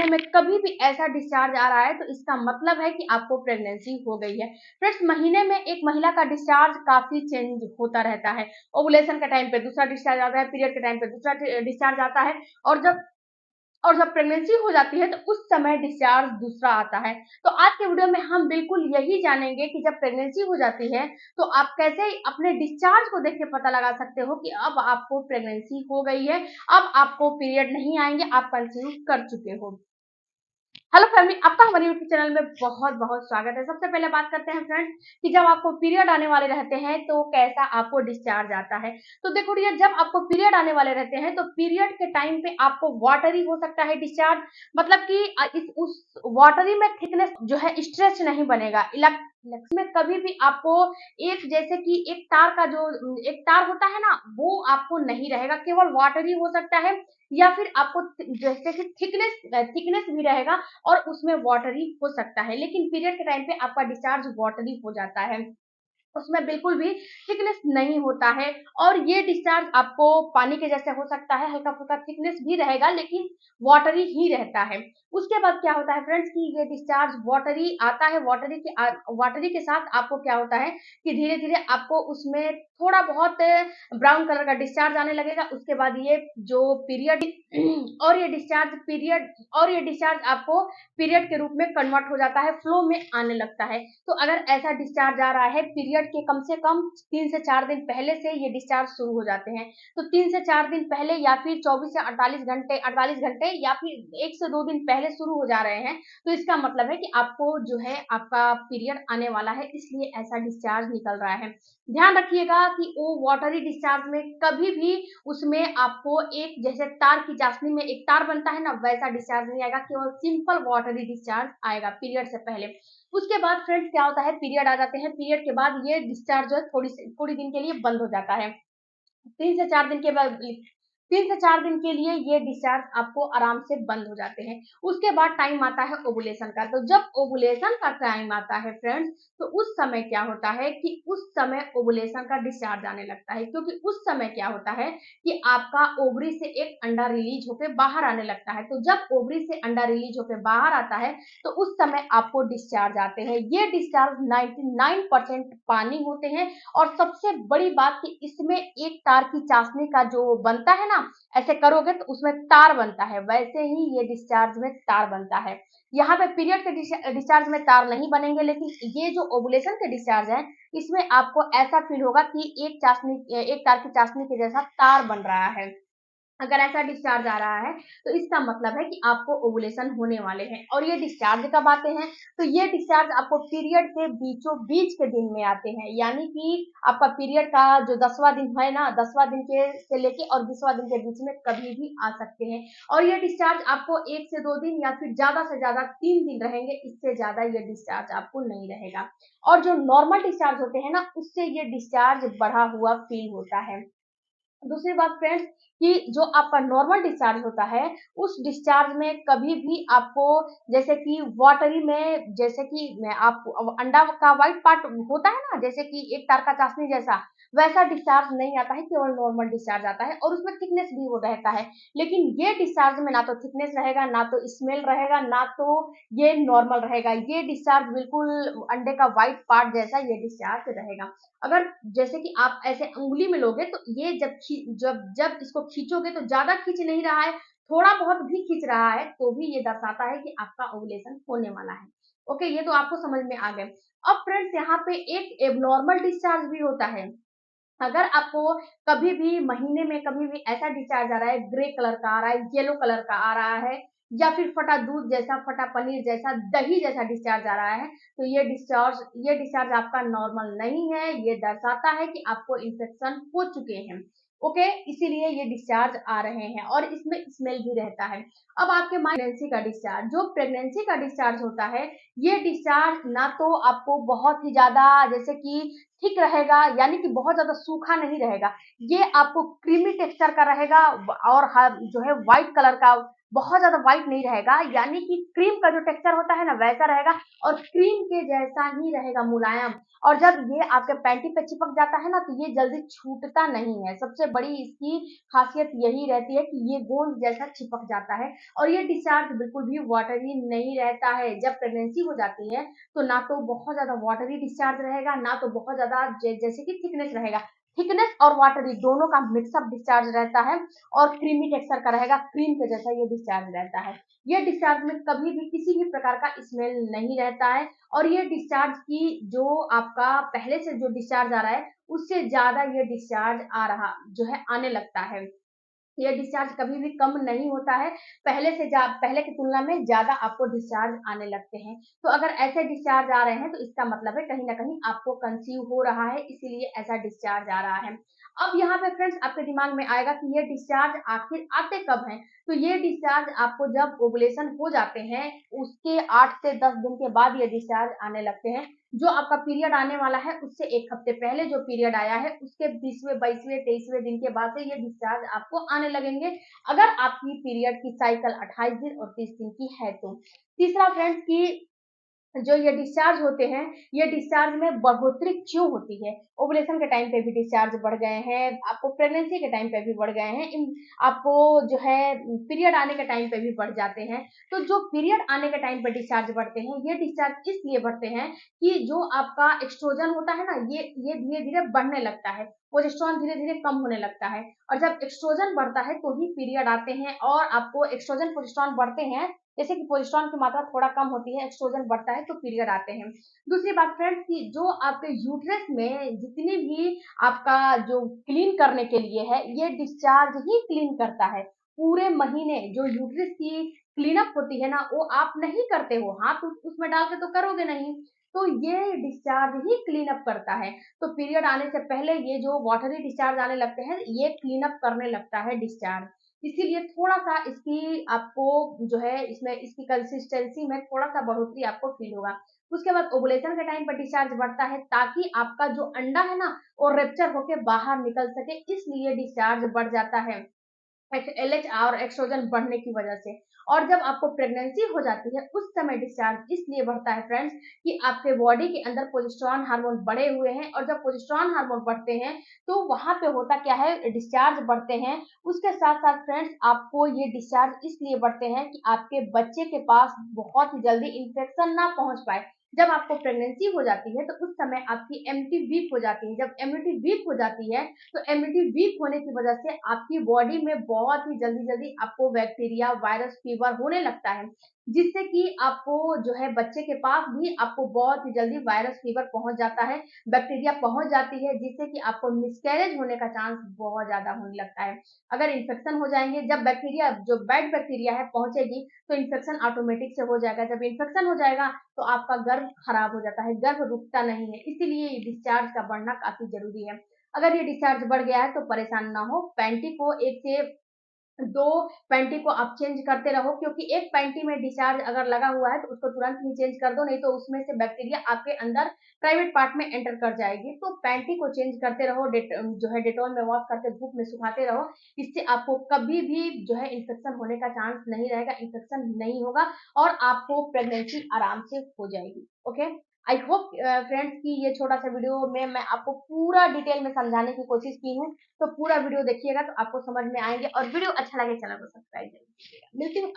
में कभी भी ऐसा डिस्चार्ज आ रहा है तो इसका मतलब है कि आपको प्रेगनेंसी हो गई है। फ्रेंड्स, महीने में एक महिला का डिस्चार्ज काफी चेंज होता रहता है। ओवुलेशन के टाइम पे दूसरा डिस्चार्ज आता है, पीरियड के टाइम पे दूसरा डिस्चार्ज आता है, और जब प्रेगनेंसी हो जाती है तो उस समय डिस्चार्ज दूसरा आता है। तो आज के वीडियो में हम बिल्कुल यही जानेंगे कि जब प्रेगनेंसी हो जाती है तो आप कैसे अपने डिस्चार्ज को देख के पता लगा सकते हो कि अब आपको प्रेगनेंसी हो गई है, अब आपको पीरियड नहीं आएंगे, आप कंसीव कर चुके हो। हेलो फैमिली, आपका हमारे यूट्यूब चैनल में बहुत बहुत स्वागत है। सबसे पहले बात करते हैं फ्रेंड्स कि जब आपको पीरियड आने वाले रहते हैं तो कैसा आपको डिस्चार्ज आता है। तो देखो डियर, जब आपको पीरियड आने वाले रहते हैं तो पीरियड के टाइम पे आपको वाटरी हो सकता है डिस्चार्ज, मतलब कि इस उस वाटरी में थिकनेस जो है स्ट्रेच नहीं बनेगा। इलेक्ट्रिक में कभी भी आपको एक जैसे कि एक तार का जो एक तार होता है ना, वो आपको नहीं रहेगा, केवल वाटरी हो सकता है, या फिर आपको जैसे कि थिकनेस भी रहेगा और उसमें वाटरी हो सकता है। लेकिन पीरियड के टाइम पे आपका डिस्चार्ज वाटरी हो जाता है, उसमें बिल्कुल भी थिकनेस नहीं होता है। और ये डिस्चार्ज आपको पानी के जैसे हो सकता है, हल्का फुल्का थिकनेस भी रहेगा लेकिन वाटरी ही रहता है। उसके बाद क्या होता है फ्रेंड्स कि ये डिस्चार्ज वाटरी आता है, वाटरी के साथ आपको क्या होता है कि धीरे धीरे आपको उसमें थोड़ा बहुत ब्राउन कलर का डिस्चार्ज आने लगेगा। उसके बाद ये जो पीरियड और ये डिस्चार्ज आपको पीरियड के रूप में कन्वर्ट हो जाता है, फ्लो में आने लगता है। तो अगर ऐसा डिस्चार्ज आ रहा है पीरियड के कम से कम 3 से 4 दिन पहले से ये डिस्चार्ज शुरू हो जाते हैं। तो 3 से 4 दिन पहले या फिर 24 से 48 घंटे या फिर 1 से 2 दिन पहले शुरू हो जा रहे हैं, तो इसका मतलब है कि आपको जो है आपका पीरियड आने वाला है, इसलिए ऐसा डिस्चार्ज निकल रहा है। ध्यान रखिएगा कि वो वाटरी डिस्चार्ज में कभी भी उसमें आपको एक जैसे तार की चाशनी में एक तार बनता है ना, वैसा डिस्चार्ज नहीं आएगा, केवल सिंपल वाटरी डिस्चार्ज आएगा पीरियड से पहले। उसके बाद फ्रेंड्स क्या होता है, पीरियड आ जाते हैं, पीरियड के बाद ये डिस्चार्ज जो है थोड़ी दिन के लिए बंद हो जाता है। 3 से 4 दिन के लिए ये डिस्चार्ज आपको आराम से बंद हो जाते हैं। उसके बाद टाइम आता है ओवुलेशन का। तो जब ओवुलेशन का टाइम आता है फ्रेंड्स, तो उस समय क्या होता है कि उस समय ओवुलेशन का डिस्चार्ज आने लगता है, क्योंकि उस समय क्या होता है कि आपका ओवरी से एक अंडा रिलीज होकर बाहर आने लगता है। तो जब ओवरी से अंडा रिलीज होकर बाहर आता है तो उस समय आपको डिस्चार्ज आते हैं। ये डिस्चार्ज 99% पानी होते हैं। और सबसे बड़ी बात कि इसमें एक तार की चाशनी का जो बनता है ना, ऐसे करोगे तो उसमें तार बनता है, वैसे ही ये डिस्चार्ज में तार बनता है। यहाँ पे पीरियड के डिस्चार्ज में तार नहीं बनेंगे, लेकिन ये जो ओवुलेशन के डिस्चार्ज है इसमें आपको ऐसा फील होगा कि एक तार की चाशनी के जैसा तार बन रहा है। अगर ऐसा डिस्चार्ज आ रहा है तो इसका मतलब है कि आपको ओवुलेशन होने वाले हैं। और ये डिस्चार्ज कब आते हैं, तो ये डिस्चार्ज आपको पीरियड के बीचों बीच के दिन में आते हैं, यानी कि आपका पीरियड का जो 10वां दिन है ना, 10वां दिन के से लेके और 20वां दिन के बीच में कभी भी आ सकते हैं। और ये डिस्चार्ज आपको 1 से 2 दिन या फिर ज्यादा से ज्यादा 3 दिन रहेंगे, इससे ज्यादा ये डिस्चार्ज आपको नहीं रहेगा। और जो नॉर्मल डिस्चार्ज होते हैं ना, उससे ये डिस्चार्ज बढ़ा हुआ फील होता है। दूसरी बात फ्रेंड्स कि जो आपका नॉर्मल डिस्चार्ज होता है, उस डिस्चार्ज में कभी भी आपको जैसे कि वाटरी में जैसे कि आप अंडा का व्हाइट पार्ट होता है ना, जैसे कि एक तार का चाशनी जैसा, वैसा डिस्चार्ज नहीं आता है, केवल नॉर्मल डिस्चार्ज आता है और उसमें थिकनेस भी वो रहता है। लेकिन ये डिस्चार्ज में ना तो थिकनेस रहेगा, ना तो स्मेल रहेगा, ना तो ये नॉर्मल रहेगा। ये डिस्चार्ज बिल्कुल अंडे का व्हाइट पार्ट जैसा ये डिस्चार्ज रहेगा। अगर जैसे कि आप ऐसे उंगली में लोगे तो ये जब जब इसको खींचोगे तो ज्यादा खींच नहीं रहा है, थोड़ा बहुत भी खींच रहा है, तो भी ये दर्शाता है कि आपका ओवुलेशन होने वाला है। ओके, ये तो आपको समझ में आ गए। अब फ्रेंड्स यहाँ पे एक एबनॉर्मल डिस्चार्ज भी होता है। अगर आपको कभी भी महीने में कभी भी ऐसा डिस्चार्ज आ रहा है, ग्रे कलर का आ रहा है, येलो कलर का आ रहा है, या फिर फटा दूध जैसा, फटा पनीर जैसा, दही जैसा डिस्चार्ज आ रहा है, तो ये डिस्चार्ज आपका नॉर्मल नहीं है, ये दर्शाता है कि आपको इन्फेक्शन हो चुके हैं। ओके, इसीलिए ये डिस्चार्ज आ रहे हैं और इसमें स्मेल भी रहता है। अब आपके प्रेगनेंसी का डिस्चार्ज, जो प्रेगनेंसी का डिस्चार्ज होता है, ये डिस्चार्ज ना तो आपको बहुत ही ज्यादा जैसे कि ठीक रहेगा, यानी कि बहुत ज्यादा सूखा नहीं रहेगा, ये आपको क्रीमी टेक्सचर का रहेगा और जो है व्हाइट कलर का बहुत ज्यादा व्हाइट नहीं रहेगा, यानी कि क्रीम का जो टेक्सचर होता है ना वैसा रहेगा, और क्रीम के जैसा ही रहेगा, मुलायम। और जब ये आपके पैंटी पे चिपक जाता है ना तो ये जल्दी छूटता नहीं है। सबसे बड़ी इसकी खासियत यही रहती है कि ये गोंद जैसा चिपक जाता है, और ये डिस्चार्ज बिल्कुल भी वाटरी नहीं रहता है। जब प्रेगनेंसी हो जाती है तो ना तो बहुत ज्यादा वाटरी डिस्चार्ज रहेगा, ना तो बहुत ज्यादा जैसे कि थिकनेस रहेगा। थिकनेस और वाटरी दोनों का मिक्सअप डिस्चार्ज रहता है, और क्रीमी टेक्सचर का रहेगा, क्रीम के जैसा ये डिस्चार्ज रहता है। ये डिस्चार्ज में कभी भी किसी भी प्रकार का स्मेल नहीं रहता है, और ये डिस्चार्ज की जो आपका पहले से जो डिस्चार्ज आ रहा है उससे ज्यादा ये डिस्चार्ज आ रहा जो है आने लगता है। ये डिस्चार्ज कभी भी कम नहीं होता है, पहले की तुलना में ज्यादा आपको डिस्चार्ज आने लगते हैं। तो अगर ऐसे डिस्चार्ज आ रहे हैं तो इसका मतलब है कहीं ना कहीं आपको कंसीव हो रहा है, इसीलिए ऐसा डिस्चार्ज आ रहा है। अब यहाँ पे फ्रेंड्स आपके दिमाग में आएगा कि ये डिस्चार्ज आखिर आते कब हैं। तो ये डिस्चार्ज आपको जब ओवुलेशन हो जाते हैं उसके 8 से 10 दिन के बाद ये डिस्चार्ज आने लगते हैं। जो आपका पीरियड आने वाला है उससे एक हफ्ते पहले जो पीरियड आया है उसके 20वें 22वें 23वें दिन के बाद से ये डिस्चार्ज आपको आने लगेंगे, अगर आपकी पीरियड की साइकिल 28 दिन और 30 दिन की है तो। तीसरा फ्रेंड्स की जो ये डिस्चार्ज होते हैं, ये डिस्चार्ज में बढ़ोतरी क्यों होती है। ओवुलेशन के टाइम पे भी डिस्चार्ज बढ़ गए हैं, आपको प्रेगनेंसी के टाइम पे भी बढ़ गए हैं, इन आपको जो है पीरियड आने के टाइम पे भी बढ़ जाते हैं। तो जो पीरियड आने के टाइम पे डिस्चार्ज बढ़ते हैं, ये डिस्चार्ज इसलिए बढ़ते हैं कि जो आपका एक्सट्रोजन होता है ना ये धीरे धीरे बढ़ने लगता है, प्रोजेस्टेरोन धीरे धीरे कम होने लगता है। और जब एक्सट्रोजन बढ़ता है तो ही पीरियड आते हैं, और आपको एक्सट्रोजन प्रोजेस्टेरोन बढ़ते हैं, जैसे कि प्रोजेस्टेरोन की मात्रा थोड़ा कम होती है, एक्सट्रोजन बढ़ता है तो पीरियड आते हैं। दूसरी बात फ्रेंड्स की जो आपके यूट्रस में जितनी भी आपका जो क्लीन करने के लिए है, ये डिस्चार्ज ही क्लीन करता है। पूरे महीने जो यूट्रस की क्लीनअप होती है ना वो आप नहीं करते हो, हाथ उसमें डाल के तो करोगे नहीं, तो ये डिस्चार्ज ही क्लीन अप करता है। तो पीरियड आने से पहले ये जो वाटरी डिस्चार्ज आने लगते हैं ये क्लीन अप करने लगता है डिस्चार्ज। इसीलिए थोड़ा सा इसकी आपको जो है इसमें इसकी कंसिस्टेंसी में थोड़ा सा बढ़ोतरी आपको फील होगा। उसके बाद ओवुलेशन के टाइम पर डिस्चार्ज बढ़ता है ताकि आपका जो अंडा है ना वो रेप्चर होके बाहर निकल सके, इसलिए डिस्चार्ज बढ़ जाता है एलएच और एक्सट्रोजन बढ़ने की वजह से। और जब आपको प्रेगनेंसी हो जाती है उस समय डिस्चार्ज इसलिए बढ़ता है फ्रेंड्स कि आपके बॉडी के अंदर प्रोजेस्टेरोन हार्मोन बढ़े हुए हैं, और जब प्रोजेस्टेरोन हार्मोन बढ़ते हैं तो वहां पे होता क्या है, डिस्चार्ज बढ़ते हैं। उसके साथ साथ फ्रेंड्स आपको ये डिस्चार्ज इसलिए बढ़ते हैं कि आपके बच्चे के पास बहुत ही जल्दी इंफेक्शन ना पहुंच पाए। जब आपको प्रेगनेंसी हो जाती है तो उस समय आपकी इम्यूनिटी वीक हो जाती है, जब इम्यूनिटी वीक हो जाती है तो इम्यूनिटी वीक होने की वजह से आपकी बॉडी में बहुत ही जल्दी जल्दी आपको बैक्टीरिया वायरस फीवर होने लगता है, जिससे कि आपको जो है बच्चे के पास भी आपको बहुत ही जल्दी वायरस फीवर पहुंच जाता है, बैक्टीरिया पहुंच जाती है, जिससे कि आपको मिसकैरेज होने का चांस बहुत ज्यादा होने लगता है। अगर इन्फेक्शन हो जाएंगे, जब बैक्टीरिया जो बैड बैक्टीरिया है पहुंचेगी तो इन्फेक्शन ऑटोमेटिक से हो जाएगा, जब इन्फेक्शन हो जाएगा तो आपका गर्भ खराब हो जाता है, गर्भ रुकता नहीं है, इसीलिए डिस्चार्ज का बढ़ना काफी जरूरी है। अगर ये डिस्चार्ज बढ़ गया है तो परेशान ना हो, पैंटी को 1 से 2 पैंटी को आप चेंज करते रहो, क्योंकि एक पैंटी में डिस्चार्ज अगर लगा हुआ है तो उसको तुरंत ही चेंज कर दो, नहीं तो उसमें से बैक्टीरिया आपके अंदर प्राइवेट पार्ट में एंटर कर जाएगी। तो पैंटी को चेंज करते रहो, जो है डेटॉल में वॉश करके धूप में सुखाते रहो, इससे आपको कभी भी जो है इन्फेक्शन होने का चांस नहीं रहेगा, इन्फेक्शन नहीं होगा, और आपको प्रेगनेंसी आराम से हो जाएगी। ओके, आई होप फ्रेंड्स कि ये छोटा सा वीडियो में मैं आपको पूरा डिटेल में समझाने की कोशिश की हूँ। तो पूरा वीडियो देखिएगा तो आपको समझ में आएंगे, और वीडियो अच्छा लगे चैनल को सब्सक्राइब जरूर कीजिएगा। मिलती हूँ